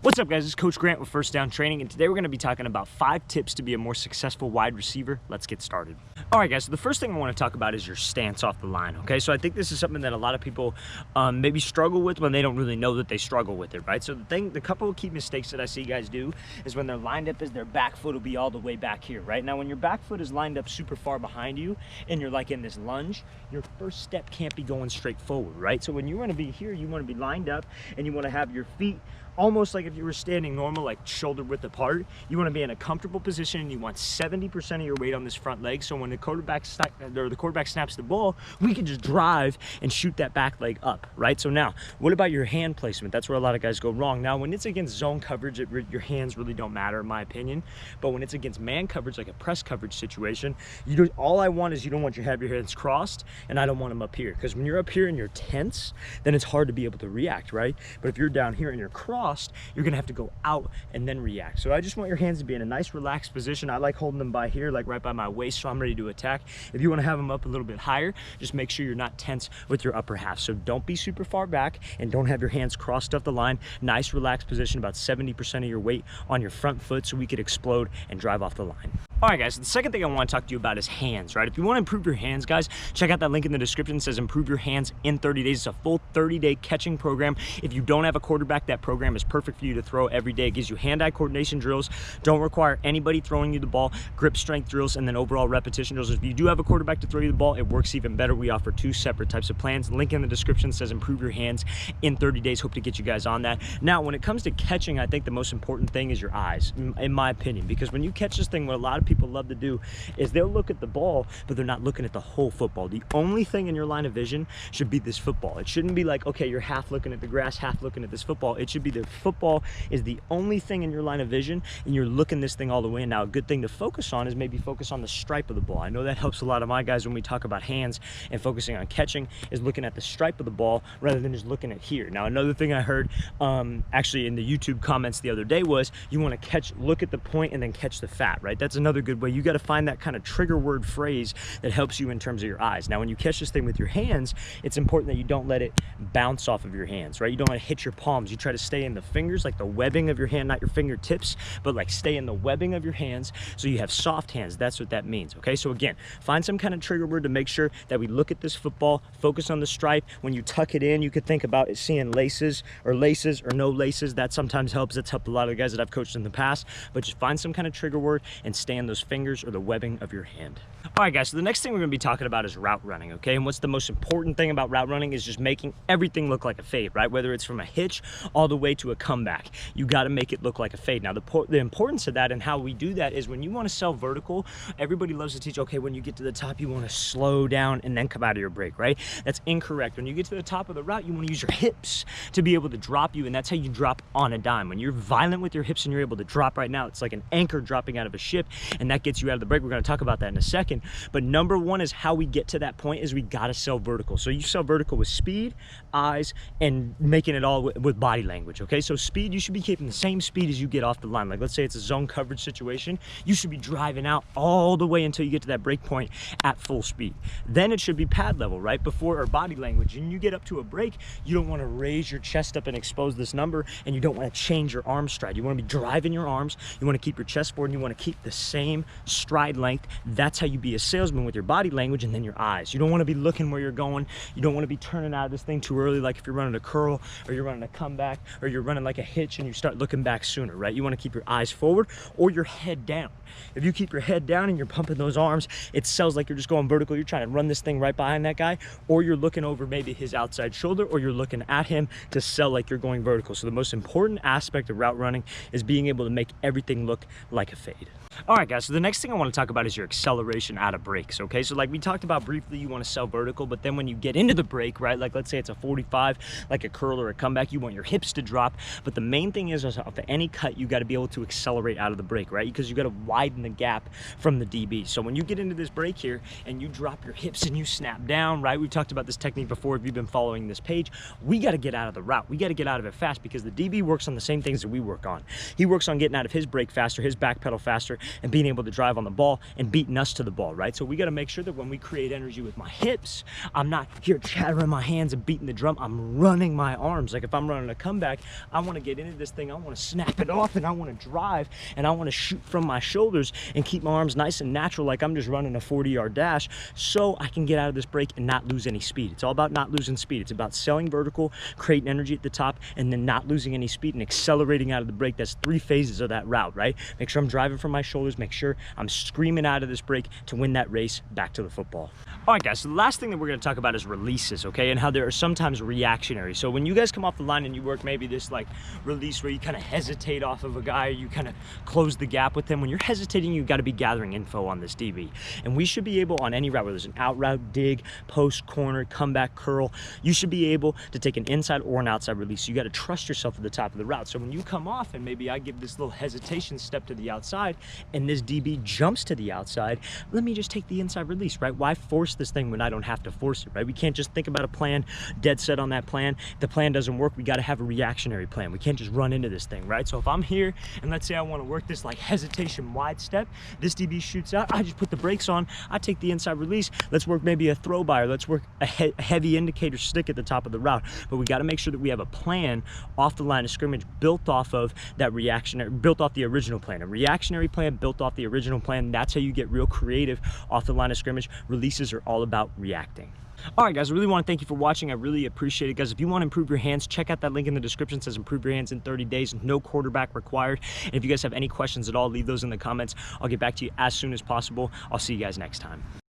What's up, guys? This is Coach Grant with First Down Training, and today we're going to be talking about 5 tips to be a more successful wide receiver. Let's get started. All right, guys, so the first thing I want to talk about is your stance off the line, okay? So I think this is something that a lot of people maybe struggle with when they don't really know that they struggle with it, right? So the couple of key mistakes that I see guys do is when they're lined up is their back foot will be all the way back here, right? Now, when your back foot is lined up super far behind you and you're like in this lunge, your first step can't be going straight forward, right? So when you want to be here, you want to be lined up and you want to have your feet almost like if you were standing normal, like shoulder width apart. You want to be in a comfortable position and you want 70% of your weight on this front leg. So when the quarterback snaps the ball, we can just drive and shoot that back leg up, right? So now, what about your hand placement? That's where a lot of guys go wrong. Now, when it's against zone coverage, your hands really don't matter, in my opinion. But when it's against man coverage, like a press coverage situation, all I want is you don't want to have your hands crossed, and I don't want them up here. Because when you're up here and you're tense, then it's hard to be able to react, right? But if you're down here and you're crossed, you're gonna have to go out and then react. So I just want your hands to be in a nice relaxed position. I like holding them by here, like right by my waist, so I'm ready to attack. If you want to have them up a little bit higher, just make sure you're not tense with your upper half. So don't be super far back and don't have your hands crossed up the line. Nice relaxed position, about 70% of your weight on your front foot so we could explode and drive off the line. All right, guys, so the second thing I want to talk to you about is hands, right? If you want to improve your hands, guys, check out that link in the description. It says improve your hands in 30 days. It's a full 30-day catching program. If you don't have a quarterback, that program is perfect for you to throw every day. It gives you hand-eye coordination drills, don't require anybody throwing you the ball, grip strength drills, and then overall repetition drills. If you do have a quarterback to throw you the ball, it works even better. We offer 2 separate types of plans. Link in the description says improve your hands in 30 days. Hope to get you guys on that. Now, when it comes to catching, I think the most important thing is your eyes, in my opinion, because when you catch this thing, what a lot of people love to do is they'll look at the ball, but they're not looking at the whole football. The only thing in your line of vision should be this football. It shouldn't be like, okay, you're half looking at the grass, half looking at this football. It should be the football is the only thing in your line of vision, and you're looking this thing all the way in. Now, a good thing to focus on is maybe focus on the stripe of the ball. I know that helps a lot of my guys when we talk about hands and focusing on catching is looking at the stripe of the ball rather than just looking at here. Now, another thing I heard actually in the YouTube comments the other day was you want to look at the point and then catch the fat, right? That's another good way. You got to find that kind of trigger word phrase that helps you in terms of your eyes. Now, when you catch this thing with your hands, it's important that you don't let it bounce off of your hands, right? You don't let it hit your palms. You try to stay in the fingers, like the webbing of your hand, not your fingertips, but like stay in the webbing of your hands so you have soft hands. That's what that means, okay? So again, find some kind of trigger word to make sure that we look at this football, focus on the stripe. When you tuck it in, you could think about it seeing laces or no laces. That sometimes helps. That's helped a lot of the guys that I've coached in the past, but just find some kind of trigger word and stay in those fingers or the webbing of your hand. All right, guys, so the next thing we're going to be talking about is route running, okay? And what's the most important thing about route running is just making everything look like a fade, right? Whether it's from a hitch all the way to a comeback, you got to make it look like a fade. Now, the importance of that and how we do that is when you want to sell vertical, everybody loves to teach, okay, when you get to the top, you want to slow down and then come out of your break, right? That's incorrect. When you get to the top of the route, you want to use your hips to be able to drop you, and that's how you drop on a dime. When you're violent with your hips and you're able to drop right now, it's like an anchor dropping out of a ship, and that gets you out of the break. We're going to talk about that in a second. But number one is how we get to that point is we got to sell vertical. So you sell vertical with speed, eyes, and making it all with body language, okay? So speed, you should be keeping the same speed as you get off the line. Like let's say it's a zone coverage situation, you should be driving out all the way until you get to that break point at full speed. Then it should be pad level, right? Before our body language. And you get up to a break, you don't want to raise your chest up and expose this number, and you don't want to change your arm stride. You want to be driving your arms, you want to keep your chest forward, and you want to keep the same stride length. That's how you be a salesman, with your body language and then your eyes. You don't want to be looking where you're going. You don't want to be turning out of this thing too early, like if you're running a curl or you're running a comeback or you're running like a hitch and you start looking back sooner, right? You want to keep your eyes forward or your head down. If you keep your head down and you're pumping those arms, it sells like you're just going vertical. You're trying to run this thing right behind that guy, or you're looking over maybe his outside shoulder, or you're looking at him to sell like you're going vertical. So the most important aspect of route running is being able to make everything look like a fade. All right, guys, so the next thing I want to talk about is your acceleration out of breaks, okay? So like we talked about briefly, you want to sell vertical, but then when you get into the break, right, like let's say it's a 45, like a curl or a comeback, you want your hips to drop, but the main thing is off any cut, you got to be able to accelerate out of the break, right? Because you got to widen the gap from the DB. So when you get into this break here and you drop your hips and you snap down, right? We've talked about this technique before if you've been following this page. We got to get out of the route. We got to get out of it fast because the DB works on the same things that we work on. He works on getting out of his break faster, his back pedal faster, and being able to drive on the ball and beating us to the ball, right? So we got to make sure that when we create energy with my hips, I'm not here chattering my hands and beating the drum. I'm running my arms. Like if I'm running a comeback, I want to get into this thing. I want to snap it off, and I want to drive, and I want to shoot from my shoulders and keep my arms nice and natural, like I'm just running a 40-yard dash, so I can get out of this break and not lose any speed. It's all about not losing speed. It's about selling vertical, creating energy at the top, and then not losing any speed and accelerating out of the break. That's 3 phases of that route, right? Make sure I'm driving from my shoulders, make sure I'm screaming out of this break to win that race back to the football. All right, guys, so the last thing that we're going to talk about is releases, okay, and how there are sometimes reactionary. So when you guys come off the line and you work maybe this like release where you kind of hesitate off of a guy, you kind of close the gap with him. When you're hesitating, you got to be gathering info on this DB, and we should be able on any route, whether there's an out route, dig, post, corner, comeback, curl, you should be able to take an inside or an outside release. You got to trust yourself at the top of the route. So when you come off and maybe I give this little hesitation step to the outside and this DB jumps to the outside, let me just take the inside release, right? Why force this thing when I don't have to force it, right? We can't just think about a plan, dead set on that plan. If the plan doesn't work, we got to have a reactionary plan. We can't just run into this thing, right? So if I'm here and let's say I want to work this like hesitation wide step, this DB shoots out, I just put the brakes on, I take the inside release, let's work maybe a throw by, or let's work a heavy indicator stick at the top of the route. But we got to make sure that we have a plan off the line of scrimmage built off of that reactionary, built off the original plan. A reactionary plan built off the original plan. That's how you get real creative off the line of scrimmage. Releases are all about reacting. All right, guys, I really want to thank you for watching. I really appreciate it, guys. If you want to improve your hands, check out that link in the description. It says improve your hands in 30 days, no quarterback required. And if you guys have any questions at all, leave those in the comments. I'll get back to you as soon as possible. I'll see you guys next time.